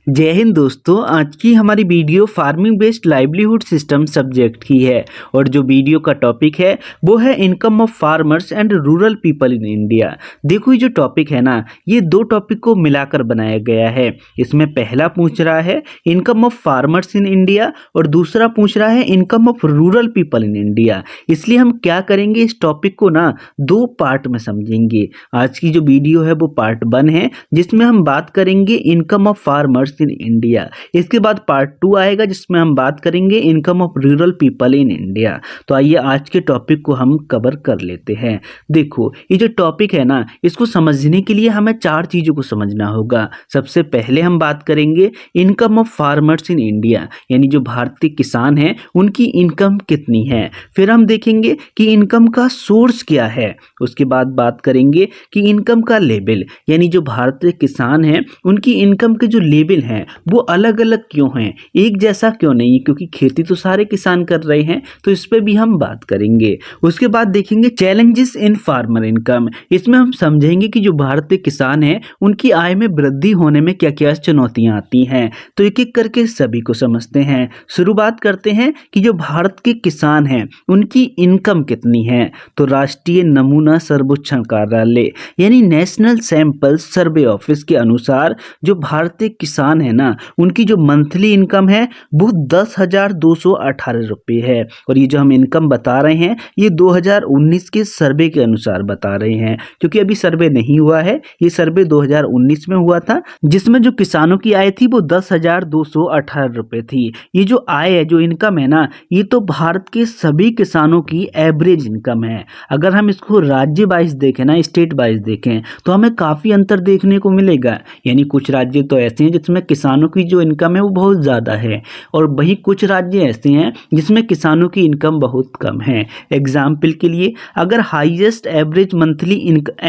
जय हिंद दोस्तों। आज की हमारी video farming based livelihood system subject की है और जो वीडियो का टॉपिक है वो है income of farmers and rural people in India. देखो ये जो टॉपिक है ना, ये दो टॉपिक को मिलाकर बनाया गया है। इसमें पहला पूछ रहा है income of farmers in India और दूसरा पूछ रहा है income of rural people in India. इसलिए हम क्या करेंगे, इस टॉपिक को ना दो पार्ट में समझेंगे। आज की जो वीडियो है वो पार्ट 1 है जिसमें हम बात करेंगे income of farmers in India. इसके बाद पार्ट 2 आएगा जिसमें हम बात करेंगे income of rural people in India. तो आइए आज के टॉपिक को हम कवर कर लेते हैं। देखो ये जो टॉपिक है ना, इसको समझने के लिए हमें 4 चीज़ों को समझना होगा। सबसे पहले हम बात करेंगे income of farmers in India, यानी जो भारतीय किसान हैं उनकी इनकम कितनी है। फिर हम देखेंगे कि इनकम का सोर्स क्या है। उसके बाद बात करेंगे कि इनकम का लेवल, यानी जो भारतीय किसान हैं उनकी इनकम के जो लेवल हैं वो अलग अलग क्यों हैं, एक जैसा क्यों नहीं, क्योंकि खेती तो सारे किसान कर रहे हैं, तो इस पे भी हम बात करेंगे। उसके बाद देखेंगे चैलेंजेस इन फार्मर इनकम। इसमें हम समझेंगे कि जो भारतीय किसान हैं उनकी आय में वृद्धि होने में क्या क्या चुनौतियां आती हैं। तो एक एक करके सभी को समझते हैं। शुरुआत करते हैं कि जो भारत के किसान हैं उनकी इनकम कितनी है। तो राष्ट्रीय नमूना सर्वेक्षण कार्यालय यानी नेशनल सैंपल सर्वे ऑफिस के अनुसार जो भारतीय किसान है ना, उनकी जो मंथली इनकम है वो 10,218 रुपये है। और ये जो हम इनकम बता रहे हैं ये 2019 के सर्वे के अनुसार बता रहे हैं, क्योंकि अभी सर्वे नहीं हुआ है। ये सर्वे 2019 में हुआ था जिसमें जो किसानों की आय थी वो 10,218 रुपये थी। ये जो आय है, जो इनकम है ना, ये तो भारत के सभी किसानों की एवरेज इनकम है। अगर हम इसको राज्य वाइज देखें ना, स्टेट वाइज देखें, तो हमें काफ़ी अंतर देखने को मिलेगा। यानी कुछ राज्य तो ऐसे हैं जिसमें किसानों की जो इनकम है वो बहुत ज़्यादा है, और वहीं कुछ राज्य ऐसे हैं जिसमें किसानों की इनकम बहुत कम है। एग्जाम्पल के लिए अगर हाईएस्ट एवरेज मंथली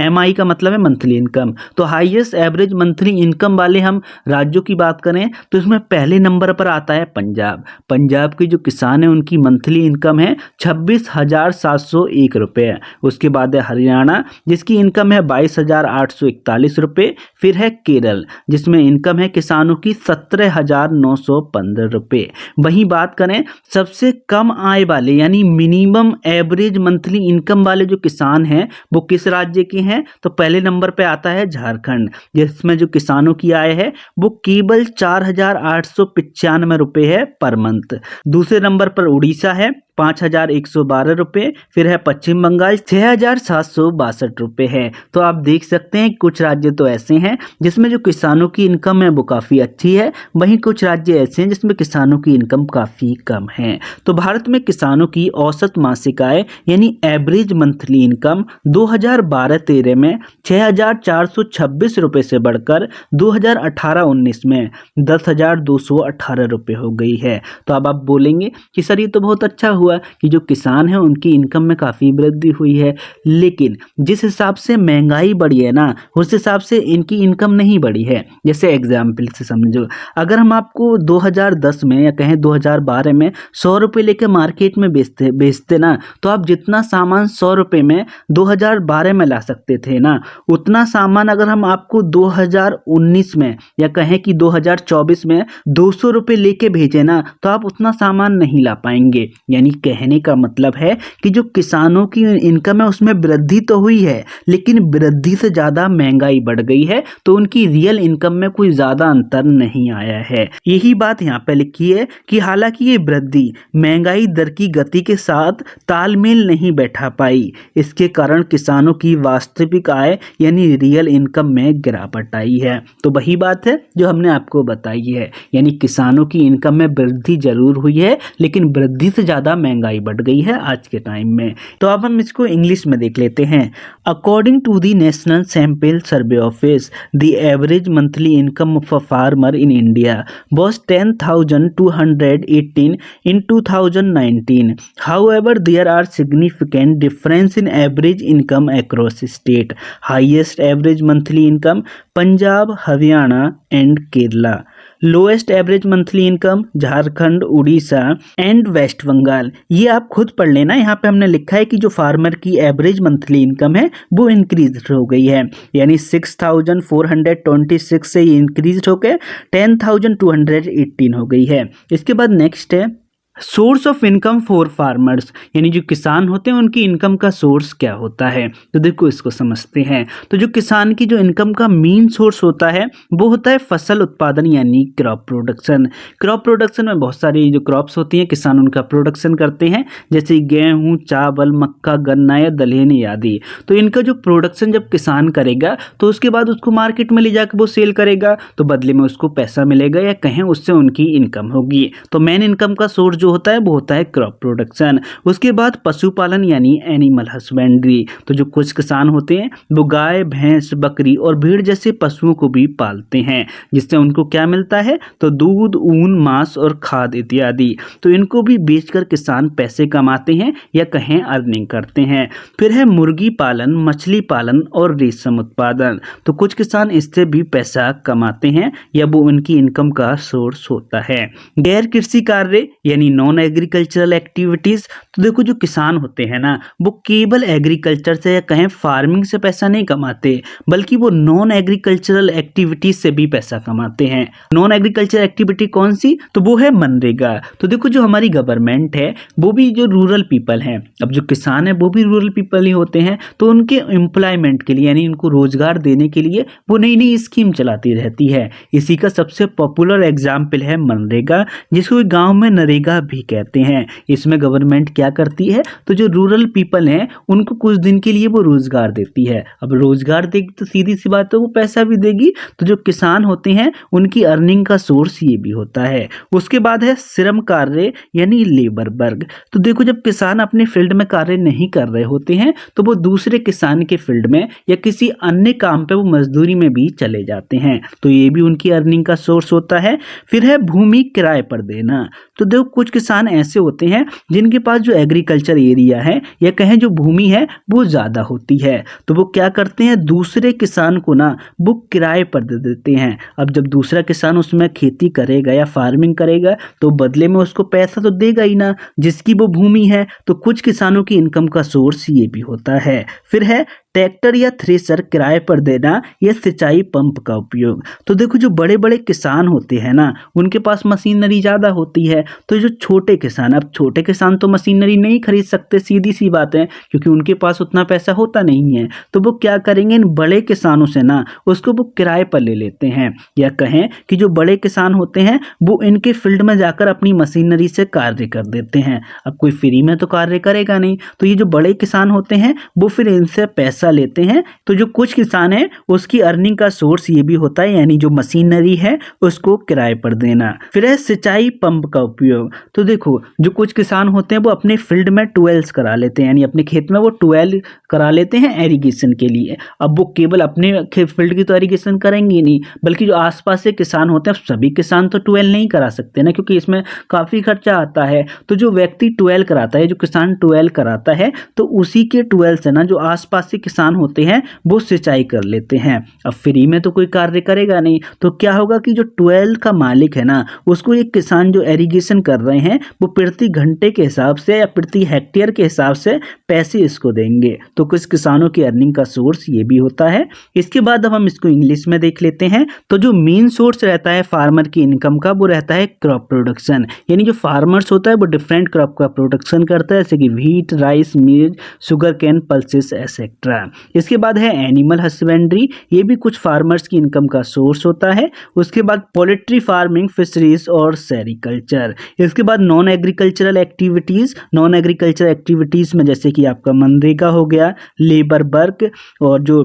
MI का मतलब है मंथली इनकम, तो हाईएस्ट एवरेज मंथली इनकम वाले हम राज्यों की बात करें तो इसमें पहले नंबर पर आता है पंजाब। पंजाब के जो किसान हैं उनकी मंथली इनकम है 26,701 रुपये। उसके बाद है हरियाणा जिसकी इनकम है 22,841 रुपये। फिर है केरल जिसमें इनकम है किसानों की 17,915 रुपये। वहीं बात करें सबसे कम आय वाले यानी मिनिमम एवरेज मंथली इनकम वाले जो किसान हैं वो किस राज्य के हैं, तो पहले नंबर पे आता है झारखंड जिसमें जो किसानों की आय है वो केवल 4,895 रुपये है पर मंथ। दूसरे नंबर पर उड़ीसा है 5,112 रुपये। फिर है पश्चिम बंगाल 6,762 रुपये है। तो आप देख सकते हैं कुछ राज्य तो ऐसे हैं जिसमें जो किसानों की इनकम है वो काफ़ी अच्छी है, वहीं कुछ राज्य ऐसे हैं जिसमें किसानों की इनकम काफ़ी कम है। तो भारत में किसानों की औसत मासिक आय यानी एवरेज मंथली इनकम 2012-13 में 6,426 रुपये से बढ़कर 2018-19 में 10,218 रुपये हो गई है। तो अब आप बोलेंगे कि सर ये तो बहुत अच्छा हुआ कि जो किसान हैं उनकी इनकम में काफ़ी वृद्धि हुई है, लेकिन जिस हिसाब से महंगाई बढ़ी है ना, उस हिसाब से इनकी इनकम नहीं बढ़ी है। जैसे एग्जाम्पल से समझो, अगर हम आपको 2010 में या कहें 2012 में 100 रुपये लेके मार्केट में बेचते ना, तो आप जितना सामान 100 रुपये में 2012 में ला सकते थे ना, उतना सामान अगर हम आपको 2019 में या कहें कि 2024 में 200 रुपये लेके भेजे ना, तो आप उतना सामान नहीं ला पाएंगे। यानी कहने का मतलब है कि जो किसानों की इनकम है उसमें वृद्धि तो हुई है, लेकिन वृद्धि से ज़्यादा महंगाई बढ़ गई है, तो उनकी रियल इनकम में कोई ज़्यादा अंतर नहीं आया है। यही बात यहाँ पे लिखी है कि हालांकि ये वृद्धि महंगाई दर की गति के साथ तालमेल नहीं बैठा पाई, इसके कारण किसानों की वास्तविक आय यानी रियल इनकम में गिरावट आई है। तो वही बात है जो हमने आपको बताई है, यानी किसानों की इनकम में वृद्धि जरूर हुई है, लेकिन वृद्धि से ज़्यादा महंगाई बढ़ गई है आज के टाइम में। तो अब हम इसको इंग्लिश में देख लेते हैं। According to the National Sample Survey Office, the average monthly income of a farmer in India was 10,218 in 2019. However, there are significant difference in average income across state. Highest average monthly income Punjab, Haryana and Kerala. Lowest average monthly income Jharkhand, Orissa and West Bengal. ये आप खुद पढ़ लेना। यहाँ पे हमने लिखा है कि जो फार्मर की एवरेज मंथली इनकम है वो इंक्रीज हो गई है, यानी 6,426 से ये इंक्रीज होकर 10,218 हो गई है। इसके बाद नेक्स्ट है source of income for farmers, यानी जो किसान होते हैं उनकी इनकम का सोर्स क्या होता है। तो देखो इसको समझते हैं। तो जो किसान की जो इनकम का मेन सोर्स होता है वो होता है फसल उत्पादन यानी क्रॉप प्रोडक्शन। क्रॉप प्रोडक्शन में बहुत सारी जो क्रॉप्स होती हैं किसान उनका प्रोडक्शन करते हैं, जैसे गेहूँ, चावल, मक्का, गन्ना या दलहनी आदि। तो इनका जो प्रोडक्शन जब किसान करेगा तो उसके बाद उसको मार्केट में ले जाकर वो सेल करेगा, तो बदले में उसको पैसा मिलेगा या कहें उससे उनकी इनकम होगी। तो मेन इनकम का सोर्स जो होता है वो होता है क्रॉप प्रोडक्शन। उसके बाद पशुपालन यानी एनिमल हस्बेंड्री। तो जो कुछ किसान होते हैं वो गाय, भैंस, बकरी और भेड़ जैसे पशुओं को भी पालते हैं, जिससे उनको क्या मिलता है, तो दूध, ऊन, मांस और खाद इत्यादि। तो इनको भी बेचकर किसान पैसे कमाते हैं या कहें अर्निंग करते हैं। फिर है मुर्गी पालन, मछली पालन और रेशम उत्पादन। तो कुछ किसान इससे भी पैसा कमाते हैं या वो उनकी इनकम का सोर्स होता है। गैर कृषि कार्य यानी नॉन एग्रीकल्चरल एक्टिविटीज। तो देखो जो किसान होते हैं ना वो केवल एग्रीकल्चर से या कहें फार्मिंग से पैसा नहीं कमाते, बल्कि वो नॉन एग्रीकल्चरल एक्टिविटीज से भी पैसा कमाते हैं। नॉन एग्रीकल्चरल एक्टिविटी कौन सी, तो वो है मनरेगा। तो देखो जो हमारी गवर्नमेंट है वो भी जो रूरल पीपल हैं, अब जो किसान है वो भी रूरल पीपल ही होते हैं, तो उनके एम्प्लॉयमेंट के लिए यानी उनको रोजगार देने के लिए वो नई नई स्कीम चलाती रहती है। इसी का सबसे पॉपुलर एग्जाम्पल है मनरेगा, जिसको गाँव में नरेगा भी कहते हैं। इसमें गवर्नमेंट क्या करती है, तो जो रूरल पीपल हैं उनको कुछ दिन के लिए वो रोजगार देती है। अब रोजगार देगी तो सीधी सी बात है वो पैसा भी देगी। तो जो किसान होते हैं उनकी अर्निंग का सोर्स ये भी होता है। उसके बाद है श्रम कार्य यानी लेबर वर्क। तो देखो जब किसान अपने फील्ड में कार्य नहीं कर रहे होते हैं तो वो दूसरे किसान के फील्ड में या किसी अन्य काम पे वो मजदूरी में भी चले जाते हैं, तो ये भी उनकी अर्निंग का सोर्स होता है। फिर है भूमि किराए पर देना। तो देखो कुछ किसान ऐसे होते हैं जिनके पास जो एग्रीकल्चर एरिया है या कहें जो भूमि है वो ज़्यादा होती है, तो वो क्या करते हैं दूसरे किसान को ना वो किराए पर दे देते हैं। अब जब दूसरा किसान उसमें खेती करेगा या फार्मिंग करेगा तो बदले में उसको पैसा तो देगा ही ना, जिसकी वो भूमि है। तो कुछ किसानों की इनकम का सोर्स ये भी होता है। फिर है ट्रैक्टर या थ्रेसर किराए पर देना या सिंचाई पंप का उपयोग। तो देखो जो बड़े बड़े किसान होते हैं ना उनके पास मशीनरी ज़्यादा होती है, तो जो छोटे किसान, अब छोटे किसान तो मशीनरी नहीं खरीद सकते, सीधी सी बात है, क्योंकि उनके पास उतना पैसा होता नहीं है। तो वो क्या करेंगे, इन बड़े किसानों से ना उसको वो किराए पर ले लेते हैं, या कहें कि जो बड़े किसान होते हैं वो इनके फील्ड में जाकर अपनी मशीनरी से कार्य कर देते हैं। अब कोई फ्री में तो कार्य करेगा नहीं, तो ये जो बड़े किसान होते हैं वो फिर इनसे पैसा लेते हैं। तो जो कुछ किसान है उसकी अर्निंग का सोर्स ये भी होता है, यानी जो मशीनरी है उसको किराए पर देना। फिर है सिंचाई पंप का उपयोग। तो देखो जो कुछ किसान होते हैं वो अपने फील्ड में ट्वेल्स करा लेते हैं, यानी अपने खेत में वो ट्वेल करा लेते हैं एरीगेशन के लिए। अब वो केवल अपने फील्ड की तो एरीगेशन करेंगे नहीं, बल्कि जो आसपास से किसान होते हैं, सभी किसान तो ट्वेल नहीं करा सकते ना, क्योंकि इसमें काफ़ी खर्चा आता है। तो जो व्यक्ति ट्वेल कराता है, जो किसान ट्वेल कराता है, तो उसी के ट्वेल से ना जो आसपास से किसान होते हैं वो सिंचाई कर लेते हैं। अब फ्री में तो कोई कार्य करेगा नहीं, तो क्या होगा कि जो ट्वेल का मालिक है ना उसको एक किसान जो एरीगेशन कर रहे हैं वो प्रति घंटे के हिसाब से या प्रति हेक्टेयर के हिसाब से पैसे इसको देंगे। तो कुछ किसानों की अर्निंग का सोर्स ये भी होता है। इसके बाद अब हम इसको इंग्लिश में देख लेते हैं। तो जो मेन सोर्स रहता है फार्मर की इनकम का वो रहता है क्रॉप प्रोडक्शन, यानी जो फार्मर्स होता है वो डिफरेंट क्रॉप का प्रोडक्शन करता है, जैसे कि व्हीट, राइस, मिर्च, शुगर कैन, पल्सेस एक्सेट्रा। इसके बाद है एनिमल हस्बेंड्री, ये भी कुछ फार्मर्स की इनकम का सोर्स होता है। उसके बाद पोल्ट्री फार्मिंग, फिशरीज और सेरिकल्चर। इसके बाद non agricultural activities. Non agricultural activities में जैसे कि आपका मनरेगा हो गया, लेबर वर्क, और जो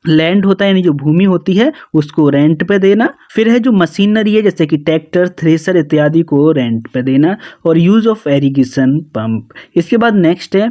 लैंड होता है यानी जो भूमि होती है उसको रेंट पे देना। फिर है जो मशीनरी है जैसे कि ट्रैक्टर, थ्रेसर इत्यादि को रेंट पे देना, और यूज़ ऑफ एरीगेशन पंप। इसके बाद नेक्स्ट है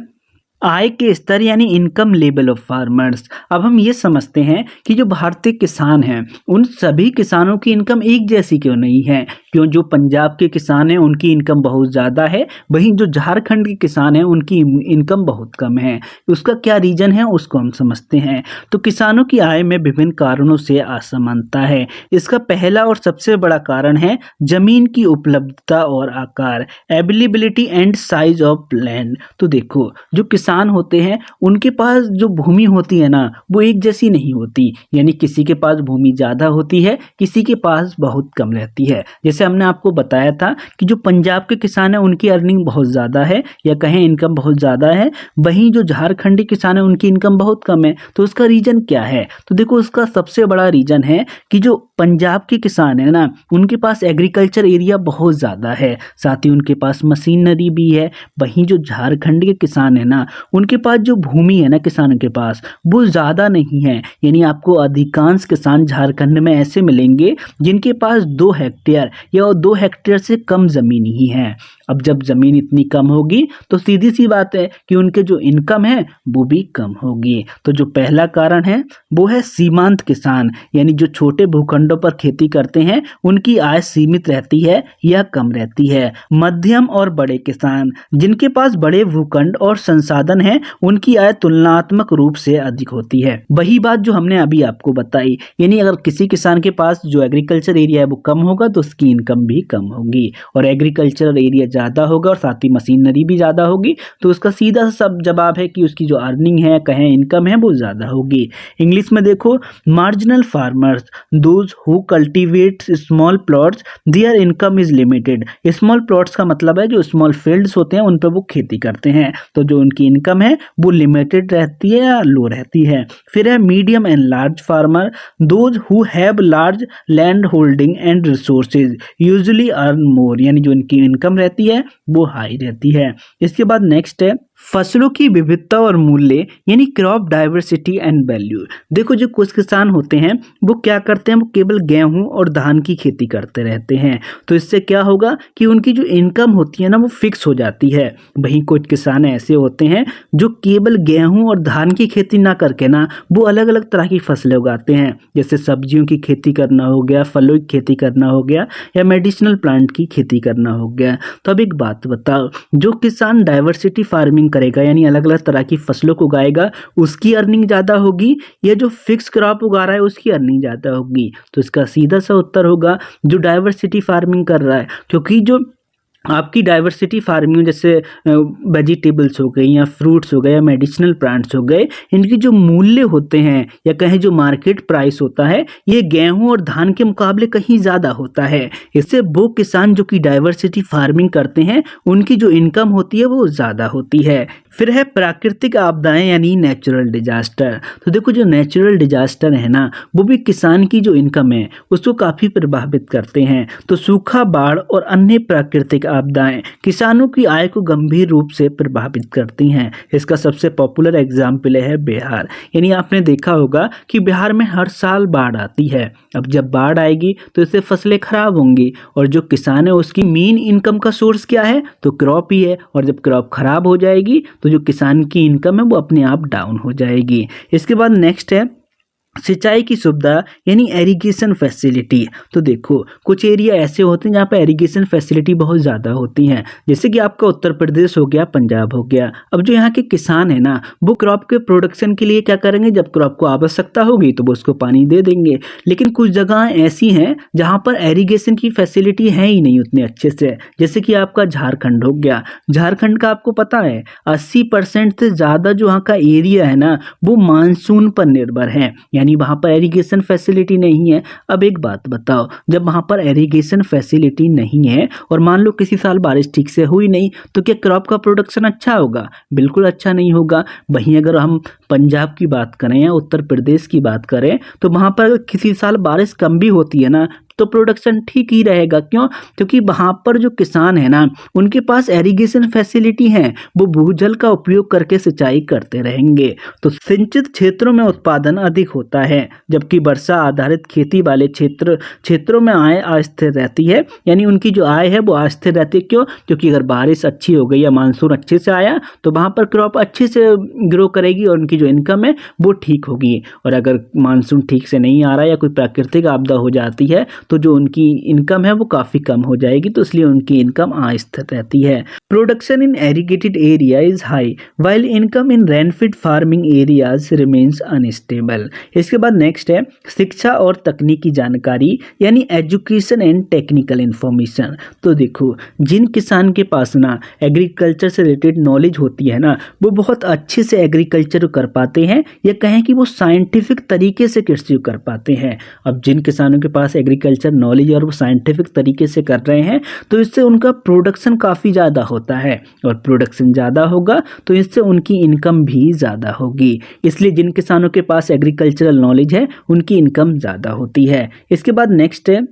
आय के स्तर यानी इनकम लेवल ऑफ फार्मर्स। अब हम ये समझते हैं कि जो भारतीय किसान हैं उन सभी किसानों की इनकम एक जैसी क्यों नहीं है, क्यों? जो पंजाब के किसान हैं उनकी इनकम बहुत ज़्यादा है, वहीं जो झारखंड के किसान हैं उनकी इनकम बहुत कम है। उसका क्या रीज़न है उसको हम समझते हैं। तो किसानों की आय में विभिन्न कारणों से असमानता है। इसका पहला और सबसे बड़ा कारण है जमीन की उपलब्धता और आकार, availability and size of land. तो देखो, जो किसान होते हैं उनके पास जो भूमि होती है ना, वो एक जैसी नहीं होती। यानी किसी के पास भूमि ज़्यादा होती है, किसी के पास बहुत कम रहती है। जैसे हमने आपको बताया था कि जो पंजाब के किसान हैं उनकी अर्निंग बहुत ज़्यादा है, या कहें इनकम बहुत ज़्यादा है, वहीं जो झारखंडी किसान हैं उनकी इनकम बहुत कम है। तो उसका रीज़न क्या है? तो देखो, उसका सबसे बड़ा रीज़न है कि जो पंजाब के किसान है ना, उनके पास एग्रीकल्चर एरिया बहुत ज़्यादा है, साथ ही उनके पास मशीनरी भी है। वहीं जो झारखंड के किसान है ना, उनके पास जो भूमि है ना किसानों के पास, वो ज़्यादा नहीं है। यानी आपको अधिकांश किसान झारखंड में ऐसे मिलेंगे जिनके पास 2 हेक्टेयर या 2 हेक्टेयर से कम ज़मीन ही है। अब जब ज़मीन इतनी कम होगी तो सीधी सी बात है कि उनके जो इनकम है वो भी कम होगी। तो जो पहला कारण है वो है सीमांत किसान, यानी जो छोटे भूखंडों पर खेती करते हैं उनकी आय सीमित रहती है या कम रहती है। मध्यम और बड़े किसान, जिनके पास बड़े भूखंड और संसाधन हैं, उनकी आय तुलनात्मक रूप से अधिक होती है। वही बात जो हमने अभी आपको बताई, यानी अगर किसी किसान के पास जो एग्रीकल्चर एरिया है वो कम होगा तो उसकी इनकम भी कम होगी, और एग्रीकल्चर एरिया ज़्यादा होगा और साथ ही मशीनरी भी ज़्यादा होगी तो उसका सीधा सा सब जवाब है कि उसकी जो अर्निंग है, कहें इनकम है, वो ज़्यादा होगी। इंग्लिश में देखो, marginal farmers those who cultivate small plots there income is limited. Small plots का मतलब है जो स्मॉल फील्ड्स होते हैं उन पर वो खेती करते हैं, तो जो उनकी इनकम है वो लिमिटेड रहती है या लो रहती है। फिर है medium and large farmer, those who have large land holding and resources usually earn more, यानी जो इनकी इनकम रहती है वो हाई रहती है। इसके बाद नेक्स्ट है फसलों की विविधता और मूल्य, यानी क्रॉप डाइवर्सिटी एंड वैल्यू। देखो, जो कुछ किसान होते हैं वो क्या करते हैं, वो केवल गेहूं और धान की खेती करते रहते हैं, तो इससे क्या होगा कि उनकी जो इनकम होती है ना वो फिक्स हो जाती है। वहीं कुछ किसान ऐसे होते हैं जो केवल गेहूं और धान की खेती ना करके ना वो अलग अलग तरह की फसलें उगाते हैं, जैसे सब्जियों की खेती करना हो गया, फलों की खेती करना हो गया, या मेडिसिनल प्लांट की खेती करना हो गया। तो अब एक बात बताओ, जो किसान डाइवर्सिटी फार्मिंग करेगा यानी अलग अलग तरह की फसलों को उगाएगा, उसकी अर्निंग ज़्यादा होगी या जो फिक्स क्रॉप उगा रहा है उसकी अर्निंग ज़्यादा होगी? तो इसका सीधा सा उत्तर होगा जो डाइवर्सिटी फार्मिंग कर रहा है, क्योंकि जो आपकी डाइवर्सिटी फार्मिंग जैसे वेजिटेबल्स हो गई या फ्रूट्स हो गए या मेडिसिनल प्लांट्स हो गए, इनकी जो मूल्य होते हैं या कहें जो मार्केट प्राइस होता है, ये गेहूं और धान के मुकाबले कहीं ज़्यादा होता है। इससे वो किसान जो कि डाइवर्सिटी फार्मिंग करते हैं उनकी जो इनकम होती है वो ज़्यादा होती है। फिर है प्राकृतिक आपदाएं यानी नेचुरल डिजास्टर। तो देखो, जो नेचुरल डिजास्टर है ना वो भी किसान की जो इनकम है उसको काफ़ी प्रभावित करते हैं। तो सूखा, बाढ़ और अन्य प्राकृतिक आपदाएं किसानों की आय को गंभीर रूप से प्रभावित करती हैं। इसका सबसे पॉपुलर एग्जाम्पल है बिहार। यानी आपने देखा होगा कि बिहार में हर साल बाढ़ आती है। अब जब बाढ़ आएगी तो इससे फसलें खराब होंगी, और जो किसान है उसकी मेन इनकम का सोर्स क्या है, तो क्रॉप ही है, और जब क्रॉप खराब हो जाएगी तो जो किसान की इनकम है वो अपने आप डाउन हो जाएगी। इसके बाद नेक्स्ट है सिंचाई की सुविधा यानी एरीगेशन फैसिलिटी। तो देखो, कुछ एरिया ऐसे होते हैं जहाँ पे एरीगेशन फैसिलिटी बहुत ज़्यादा होती हैं, जैसे कि आपका उत्तर प्रदेश हो गया, पंजाब हो गया। अब जो यहाँ के किसान है ना वो क्रॉप के प्रोडक्शन के लिए क्या करेंगे, जब क्रॉप को आवश्यकता होगी तो वो उसको पानी दे देंगे। लेकिन कुछ जगह ऐसी हैं जहाँ पर एरीगेशन की फैसिलिटी है ही नहीं उतने अच्छे से, जैसे कि आपका झारखंड हो गया। झारखंड का आपको पता है 80% से ज़्यादा जो वहाँ का एरिया है ना वो मानसून पर निर्भर है, यानी वहाँ पर एरीगेशन फैसिलिटी नहीं है। अब एक बात बताओ, जब वहाँ पर एरीगेशन फैसिलिटी नहीं है और मान लो किसी साल बारिश ठीक से हुई नहीं, तो क्या क्रॉप का प्रोडक्शन अच्छा होगा? बिल्कुल अच्छा नहीं होगा। वहीं अगर हम पंजाब की बात करें या उत्तर प्रदेश की बात करें तो वहाँ पर अगर किसी साल बारिश कम भी होती है ना तो प्रोडक्शन ठीक ही रहेगा। क्यों? क्योंकि वहाँ पर जो किसान है ना उनके पास एरीगेशन फैसिलिटी है, वो भूजल का उपयोग करके सिंचाई करते रहेंगे, तो सिंचित क्षेत्रों में उत्पादन अधिक होता है, जबकि वर्षा आधारित खेती वाले क्षेत्रों में आय अस्थिर रहती है। यानी उनकी जो आय है वो अस्थिर रहती है। क्यों? क्योंकि अगर बारिश अच्छी हो गई या मानसून अच्छे से आया तो वहाँ पर क्रॉप अच्छे से ग्रो करेगी और उनकी उनकी जो इनकम है वो ठीक होगी। और अगर मानसून ठीक से नहीं आ रहा या कोई प्राकृतिक आपदा हो जाती है तो जो उनकी इनकम है वो काफ़ी कम हो जाएगी, तो इसलिए उनकी इनकम अस्थिर रहती है। Production in irrigated area is high while income in rainfed farming areas remains unstable. इसके बाद नेक्स्ट है शिक्षा और तकनीकी जानकारी यानी एजुकेशन एंड टेक्निकल इंफॉर्मेशन। तो देखो, जिन किसान के पास ना एग्रीकल्चर से रिलेटेड नॉलेज होती है ना, वो बहुत अच्छे से एग्रीकल्चर कर पाते हैं, या कहें कि वो साइंटिफिक तरीके से कृषि कर पाते हैं। अब जिन किसानों के पास एग्रीकल्चर नॉलेज और वो साइंटिफिक तरीके से कर रहे हैं तो इससे उनका प्रोडक्शन काफ़ी ज़्यादा होता है, और प्रोडक्शन ज़्यादा होगा तो इससे उनकी इनकम भी ज़्यादा होगी। इसलिए जिन किसानों के पास एग्रीकल्चरल नॉलेज है उनकी इनकम ज़्यादा होती है। इसके बाद नेक्स्ट है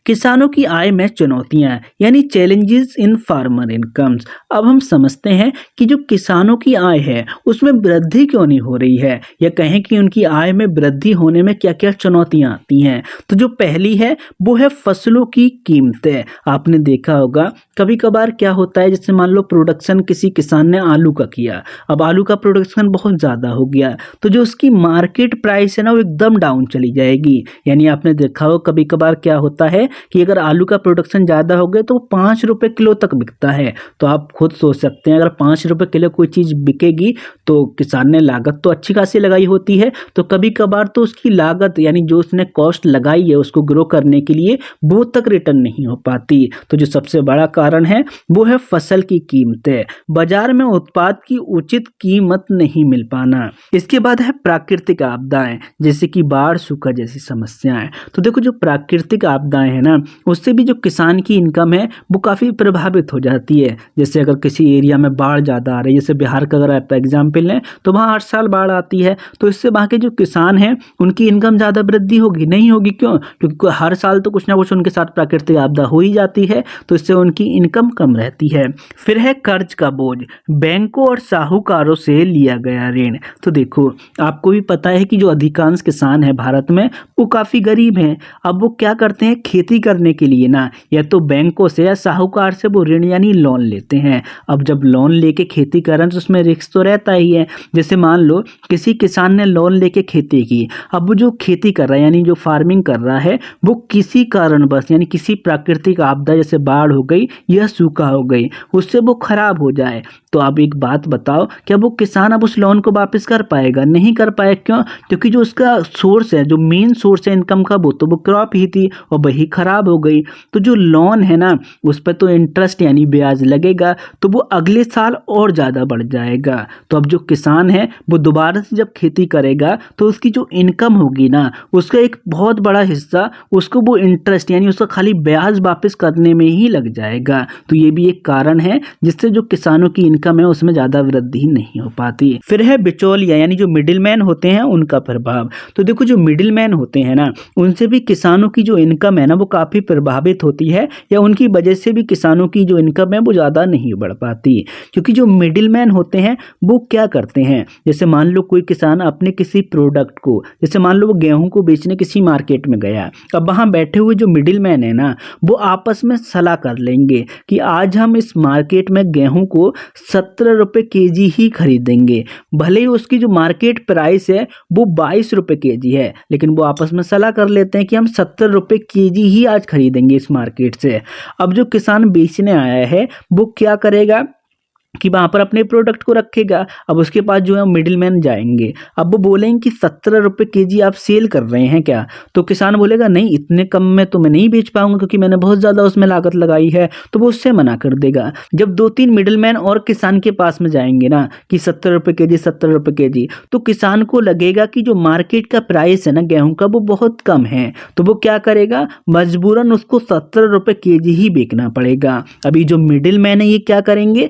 किसानों की आय में चुनौतियां यानी चैलेंजेस इन फार्मर इनकम्स। अब हम समझते हैं कि जो किसानों की आय है उसमें वृद्धि क्यों नहीं हो रही है, या कहें कि उनकी आय में वृद्धि होने में क्या क्या चुनौतियां आती हैं। तो जो पहली है वो है फसलों की कीमतें। आपने देखा होगा कभी कभार क्या होता है, जैसे मान लो प्रोडक्शन किसी किसान ने आलू का किया, अब आलू का प्रोडक्शन बहुत ज़्यादा हो गया तो जो उसकी मार्केट प्राइस है ना वो एकदम डाउन चली जाएगी। यानी आपने देखा हो कभी कभार क्या होता है कि अगर आलू का प्रोडक्शन ज़्यादा हो गया तो 5 रुपये किलो तक बिकता है। तो आप खुद सोच सकते हैं अगर 5 रुपये किलो कोई चीज़ बिकेगी तो किसान ने लागत तो अच्छी खासी लगाई होती है, तो कभी कभार तो उसकी लागत यानी जो उसने कॉस्ट लगाई है उसको ग्रो करने के लिए वो तक रिटर्न नहीं हो पाती। तो जो सबसे बड़ा कारण है वो है फसल की कीमतें, बाजार में उत्पाद की उचित कीमत नहीं मिल पाना। इसके बाद है प्राकृतिक आपदाएं जैसे कि बाढ़ सूखा जैसी समस्याएं। तो देखो जो प्राकृतिक आपदाएं हैं ना उससे भी जो किसान की इनकम है वो काफ़ी प्रभावित हो जाती है। जैसे अगर किसी एरिया में बाढ़ ज़्यादा आ रही है, जैसे बिहार का अगर आप एग्जाम्पल लें तो वहाँ हर साल बाढ़ आती है, तो इससे वहाँ के जो किसान हैं उनकी इनकम ज़्यादा वृद्धि होगी नहीं होगी। क्यों? क्योंकि हर साल तो कुछ ना कुछ उनके साथ प्राकृतिक आपदा हो ही जाती है, तो इससे उनकी इनकम कम रहती है। फिर है कर्ज का बोझ, बैंकों और साहूकारों से लिया गया ऋण। तो देखो आपको भी पता है कि जो अधिकांश किसान है भारत में वो काफ़ी गरीब हैं। अब वो क्या करते हैं, खेती करने के लिए ना या तो बैंकों से या साहूकार से वो ऋण यानी लोन लेते हैं। अब जब लोन लेके खेती करें तो उसमें रिस्क तो रहता ही है। जैसे मान लो किसी किसान ने लोन लेके खेती की, अब वो जो खेती कर रहा है यानी जो फार्मिंग कर रहा है वो किसी कारणवश यानी किसी प्राकृतिक आपदा जैसे बाढ़ हो गई या सूखा हो गई उससे वो खराब हो जाए, तो आप एक बात बताओ क्या वो किसान अब उस लोन को वापस कर पाएगा? नहीं कर पाएगा। क्यों? क्योंकि जो उसका सोर्स है, जो मेन सोर्स है इनकम का, वो तो वो क्रॉप ही थी और वही खराब हो गई। तो जो लोन है ना उस पर तो इंटरेस्ट यानी ब्याज लगेगा, तो वो अगले साल और ज़्यादा बढ़ जाएगा। तो अब जो किसान है वो दोबारा से जब खेती करेगा तो उसकी जो इनकम होगी ना उसका एक बहुत बड़ा हिस्सा उसको वो इंटरेस्ट यानी उसका खाली ब्याज वापस करने में ही लग जाएगा। तो ये भी एक कारण है जिससे जो किसानों की इनकम है उसमें ज़्यादा वृद्धि नहीं हो पाती। फिर है बिचौलिया यानी जो मिडिल मैन होते हैं उनका प्रभाव। तो देखो जो मिडिल मैन होते हैं ना उनसे भी किसानों की जो इनकम है ना वो काफ़ी प्रभावित होती है, या उनकी वजह से भी किसानों की जो इनकम है वो ज़्यादा नहीं बढ़ पाती। क्योंकि जो मिडिल मैन होते हैं वो क्या करते हैं, जैसे मान लो कोई किसान अपने किसी प्रोडक्ट को, जैसे मान लो वो गेहूं को बेचने किसी मार्केट में गया, अब वहाँ बैठे हुए जो मिडिल मैन है ना वो आपस में सलाह कर लेंगे कि आज हम इस मार्केट में गेहूं को 17 रुपये केजी ही खरीदेंगे, भले ही उसकी जो मार्केट प्राइस है वो 22 रुपये केजी है, लेकिन वो आपस में सलाह कर लेते हैं कि हम 70 रुपये केजी ही आज खरीदेंगे इस मार्केट से। अब जो किसान बेचने आया है वो क्या करेगा कि वहाँ पर अपने प्रोडक्ट को रखेगा। अब उसके पास जो है मिडिल मैन जाएंगे, अब वो बोलेंगे कि 17 रुपये केजी आप सेल कर रहे हैं क्या? तो किसान बोलेगा नहीं इतने कम में तो मैं नहीं बेच पाऊंगा क्योंकि मैंने बहुत ज़्यादा उसमें लागत लगाई है, तो वो उससे मना कर देगा। जब 2-3 मिडिल मैन और किसान के पास में जाएंगे ना कि 70 रुपये केजी 70 रुपये केजी, तो किसान को लगेगा कि जो मार्केट का प्राइस है ना गेहूँ का वो बहुत कम है, तो वो क्या करेगा, मजबूरन उसको 17 रुपये केजी ही बेचना पड़ेगा। अभी जो मिडिल मैन है ये क्या करेंगे,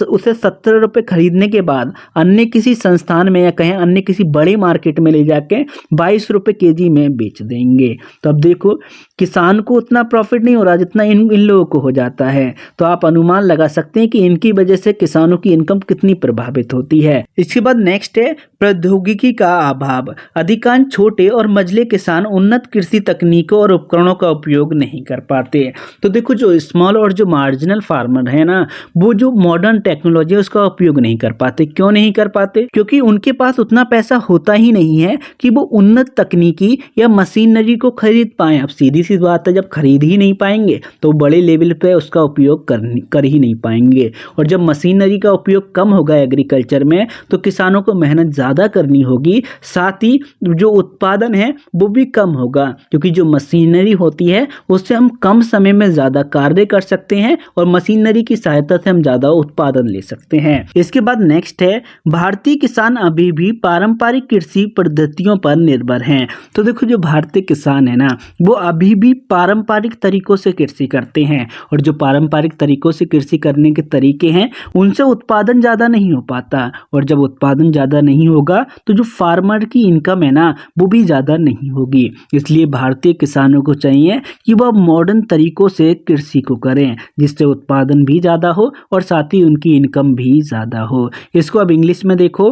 उसे 17 रुपये खरीदने के बाद अन्य किसी संस्थान में या कहें अन्य किसी बड़े मार्केट में ले जाके 22 रुपये केजी में बेच देंगे। तो अब देखो किसान को उतना प्रॉफिट नहीं हो रहा जितना इन लोगों को हो जाता है। तो आप अनुमान लगा सकते हैं कि इनकी वजह से किसानों की इनकम कितनी प्रभावित होती है। इसके बाद नेक्स्ट है प्रौद्योगिकी का अभाव। अधिकांश छोटे और मझले किसान उन्नत कृषि तकनीकों और उपकरणों का उपयोग नहीं कर पाते। तो देखो जो स्मॉल और जो मार्जिनल फार्मर है ना वो जो मॉडर्न टेक्नोलॉजी है उसका उपयोग नहीं कर पाते। क्यों नहीं कर पाते? क्योंकि उनके पास उतना पैसा होता ही नहीं है कि वो उन्नत तकनीकी या मशीनरी को खरीद पाएं। अब सीधी सी बात है, जब खरीद ही नहीं पाएंगे तो बड़े लेवल पे उसका उपयोग कर ही नहीं पाएंगे। और जब मशीनरी का उपयोग कम होगा एग्रीकल्चर में तो किसानों को मेहनत ज़्यादा करनी होगी, साथ ही जो उत्पादन है वो भी कम होगा, क्योंकि जो मशीनरी होती है उससे हम कम समय में ज़्यादा कार्य कर सकते हैं और मशीनरी की सहायता से हम ज़्यादा उत्पादन ले सकते हैं। इसके बाद नेक्स्ट है, भारतीय किसान अभी भी पारंपरिक कृषि पद्धतियों पर निर्भर हैं। तो देखो, जो भारतीय किसान है ना, वो अभी भी पारंपरिक तरीकों से कृषि करते हैं, और जो पारंपरिक तरीकों से कृषि करने के तरीके हैं उनसे उत्पादन ज़्यादा नहीं हो पाता, और जब उत्पादन ज़्यादा नहीं होगा तो जो फार्मर की इनकम है ना वो भी ज़्यादा नहीं होगी। इसलिए भारतीय किसानों को चाहिए कि वह मॉडर्न तरीकों से कृषि को करें, जिससे उत्पादन भी ज़्यादा हो और साथ ही उनकी इनकम भी ज़्यादा हो। इसको अब इंग्लिश में देखो।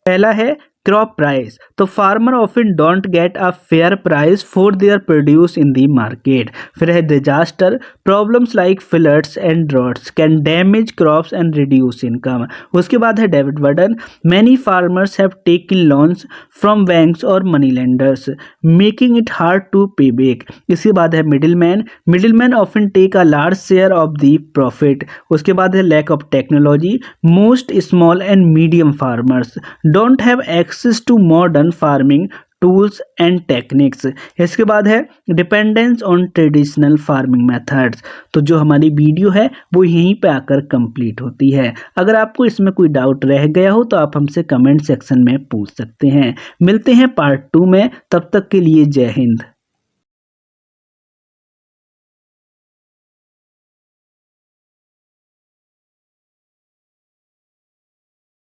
पहला है क्रॉप प्राइस। तो farmer often don't get a fair price for their produce in the market. फिर है disaster. Problems like floods and droughts can damage crops and reduce income. उसके बाद है debit burden. Many farmers have taken loans from banks और money lenders making it hard to pay back. इसके बाद है middle man. Middle man often take a large share of the profit. उसके बाद है lack of technology. Most small and medium farmers don't have access to modern farming tools and techniques. इसके बाद है dependence on traditional farming methods. तो जो हमारी video है वो यहीं पे आकर कंप्लीट होती है। अगर आपको इसमें कोई डाउट रह गया हो तो आप हमसे कमेंट सेक्शन में पूछ सकते हैं। मिलते हैं पार्ट 2 में, तब तक के लिए जय हिंद।